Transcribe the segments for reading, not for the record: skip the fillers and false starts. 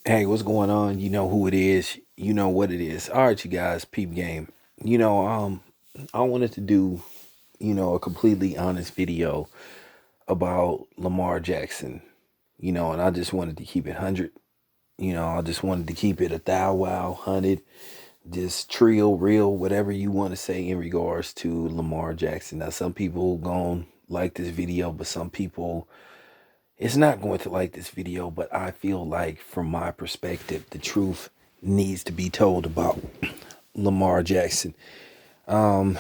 Hey, what's going on? You know who it is. You know what it is. All right, you guys, peep game. You know, um, I wanted to do, a completely honest video about Lamar Jackson. And I just wanted to keep it 100. I just wanted to keep it a thou wow 100, just trio, real, whatever you want to say in regards to Lamar Jackson. Now, some people gon' like this video, but some people it's not going to like this video, but I feel like from my perspective, the truth needs to be told about Lamar Jackson. Um,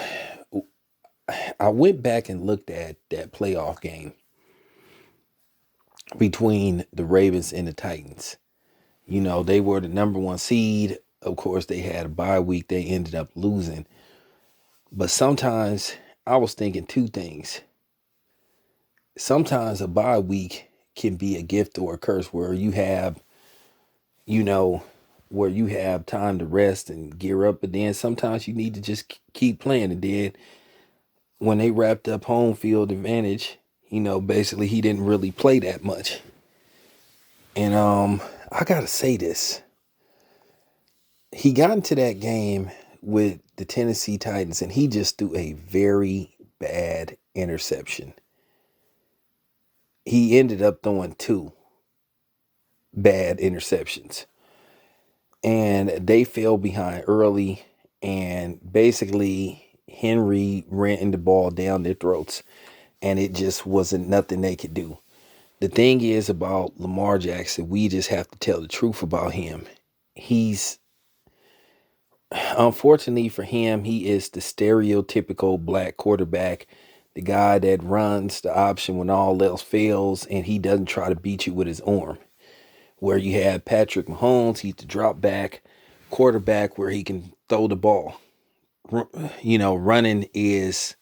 I went back and looked at that playoff game between the Ravens and the Titans. They were the number one seed. Of course, they had a bye week. They ended up losing. But sometimes I was thinking two things. Sometimes a bye week can be a gift or a curse where you know, where you have time to rest and gear up. But then sometimes you need to just keep playing. And then when they wrapped up home field advantage, basically he didn't really play that much. And I gotta say this. He got into that game with the Tennessee Titans and he just threw a very bad interception. He ended up throwing two bad interceptions. And they fell behind early, and basically Henry ran the ball down their throats, and it just wasn't nothing they could do. The thing is about Lamar Jackson, we just have to tell the truth about him. He's Unfortunately for him, he is the stereotypical black quarterback, the guy that runs the option when all else fails, and he doesn't try to beat you with his arm. Where you have Patrick Mahomes, he's the drop back quarterback where he can throw the ball. Running is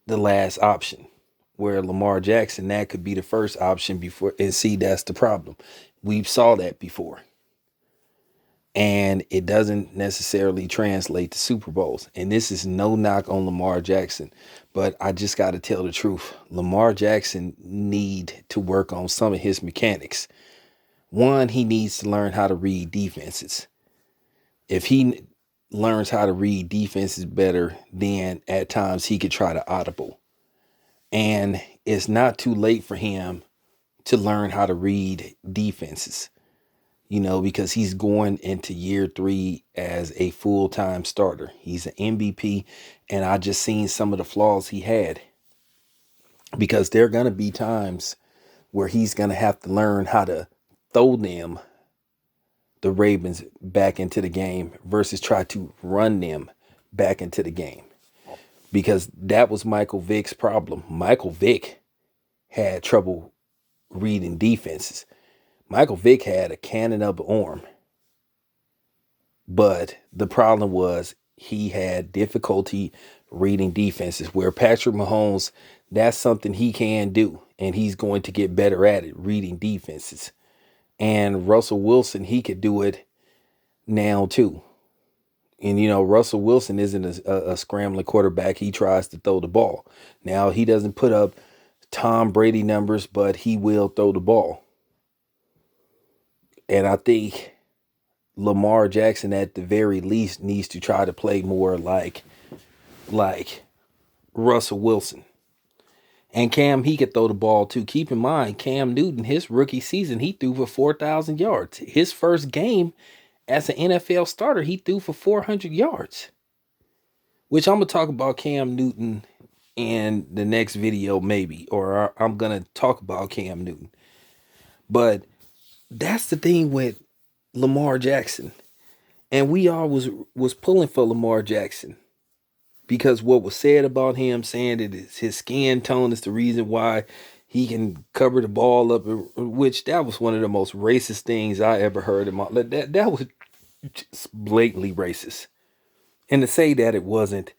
the last option. Where Lamar Jackson, that could be the first option before. And see, that's the problem. We've saw that before. And it doesn't necessarily translate to Super Bowls. And this is no knock on Lamar Jackson, but I just got to tell the truth. Lamar Jackson need to work on some of his mechanics. One, he needs to learn how to read defenses. If he learns how to read defenses better, then at times he could try to audible. And it's not too late for him to learn how to read defenses, because he's going into year 3 as a full-time starter. He's an MVP, and I just seen some of the flaws he had, because there are going to be times where he's going to have to learn how to throw the Ravens back into the game versus try to run them back into the game. Because that was Michael Vick's problem. Michael Vick had trouble reading defenses. Michael Vick had a cannon up arm. But the problem was he had difficulty reading defenses, where Patrick Mahomes, that's something he can do. And he's going to get better at it, reading defenses. And Russell Wilson, he could do it now too. And Russell Wilson isn't a scrambling quarterback. He tries to throw the ball. Now, he doesn't put up Tom Brady numbers, but he will throw the ball. And I think Lamar Jackson, at the very least, needs to try to play more like Russell Wilson. And Cam, he could throw the ball too. Keep in mind, Cam Newton, his rookie season, he threw for 4,000 yards. His first game as an NFL starter, he threw for 400 yards. Which I'm going to talk about Cam Newton in the next video, maybe. Or I'm going to talk about Cam Newton. But that's the thing with Lamar Jackson. And we all was pulling for Lamar Jackson, because what was said about him, saying that his skin tone is the reason why he can cover the ball up, which that was one of the most racist things I ever heard in my life. That was just blatantly racist. And to say that it wasn't,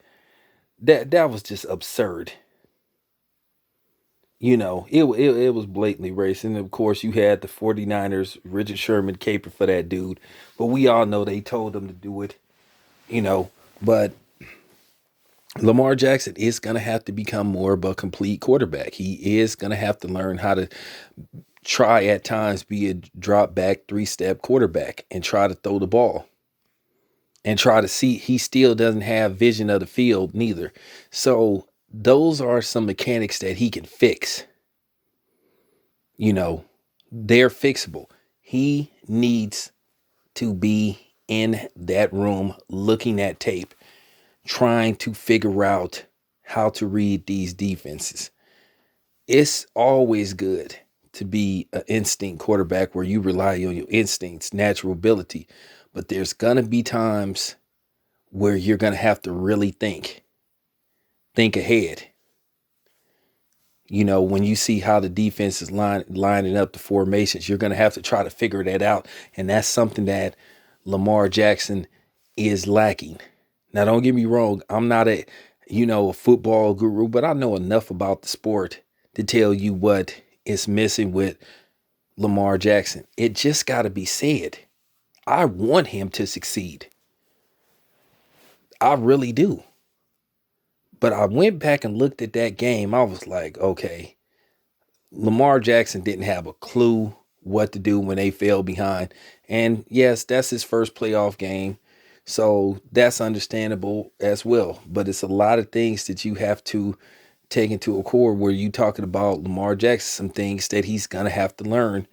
that was just absurd. It was blatantly racist. And of course, you had the 49ers, Richard Sherman caping for that dude. But we all know they told him to do it, But Lamar Jackson is going to have to become more of a complete quarterback. He is going to have to learn how to try at times be a drop back 3-step quarterback and try to throw the ball and try to see. He still doesn't have vision of the field neither. So those are some mechanics that he can fix. They're fixable. He needs to be in that room looking at tape, trying to figure out how to read these defenses. It's always good to be an instinct quarterback where you rely on your instincts, natural ability. But there's going to be times where you're going to have to really think ahead. When you see how the defense is lining up the formations, you're going to have to try to figure that out. And that's something that Lamar Jackson is lacking. Now, don't get me wrong. I'm not a football guru, but I know enough about the sport to tell you what is missing with Lamar Jackson. It just got to be said. I want him to succeed. I really do. But I went back and looked at that game. I was like, okay, Lamar Jackson didn't have a clue what to do when they fell behind. And yes, that's his first playoff game. So that's understandable as well. But it's a lot of things that you have to take into account where you talking about Lamar Jackson, some things that he's going to have to learn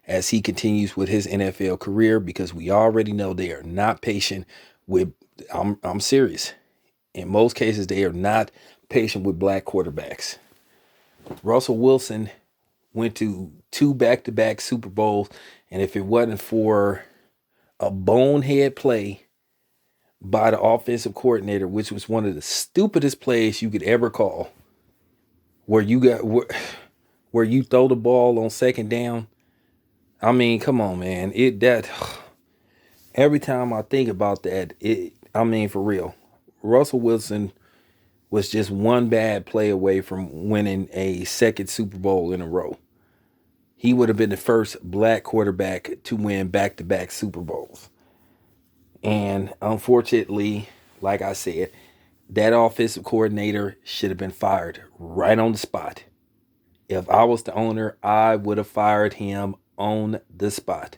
as he continues with his NFL career, because we already know they are not patient with, I'm serious. In most cases, they are not patient with black quarterbacks. Russell Wilson went to 2 back-to-back Super Bowls, and if it wasn't for a bonehead play by the offensive coordinator, which was one of the stupidest plays you could ever call, where you throw the ball on second down. I mean, come on, man. Every time I think about that, for real, Russell Wilson was just one bad play away from winning a second Super Bowl in a row. He would have been the first black quarterback to win back-to-back Super Bowls. And unfortunately, like I said, that offensive coordinator should have been fired right on the spot. If I was the owner, I would have fired him on the spot.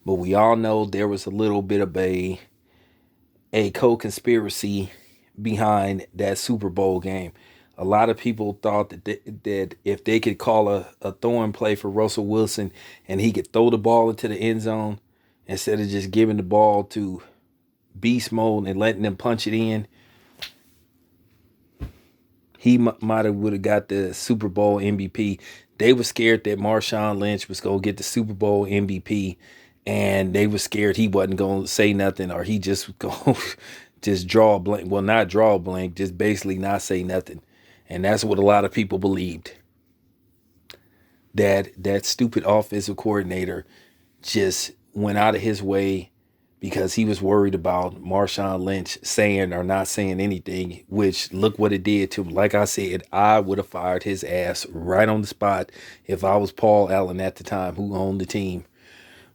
But we all know there was a little bit of a co-conspiracy behind that Super Bowl game. A lot of people thought that if they could call a throwing play for Russell Wilson and he could throw the ball into the end zone instead of just giving the ball to beast mode and letting them punch it in, he might have would have got the Super Bowl MVP. They were scared that Marshawn Lynch was going to get the Super Bowl MVP, and they were scared he wasn't going to say nothing, or he just was going to just draw a blank. Well, not draw a blank, just basically not say nothing. And that's what a lot of people believed. That stupid offensive coordinator just went out of his way because he was worried about Marshawn Lynch saying or not saying anything, which look what it did to him. Like I said, I would have fired his ass right on the spot if I was Paul Allen at the time, who owned the team.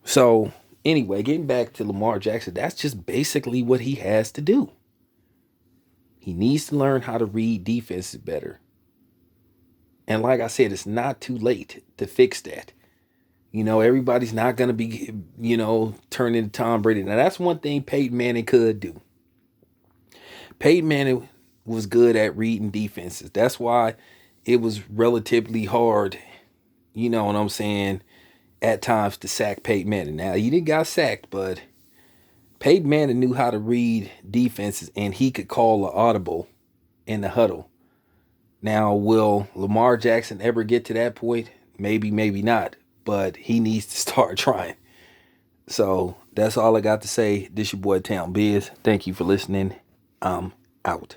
So anyway, getting back to Lamar Jackson, that's just basically what he has to do. He needs to learn how to read defenses better. And like I said, it's not too late to fix that. Everybody's not going to be, turning into Tom Brady. Now, that's one thing Peyton Manning could do. Peyton Manning was good at reading defenses. That's why it was relatively hard, you know what I'm saying, at times to sack Peyton Manning. Now, he didn't got sacked, but Peyton Manning knew how to read defenses, and he could call an audible in the huddle. Now, will Lamar Jackson ever get to that point? Maybe, maybe not. But he needs to start trying. So that's all I got to say. This your boy Town Biz. Thank you for listening. I'm out.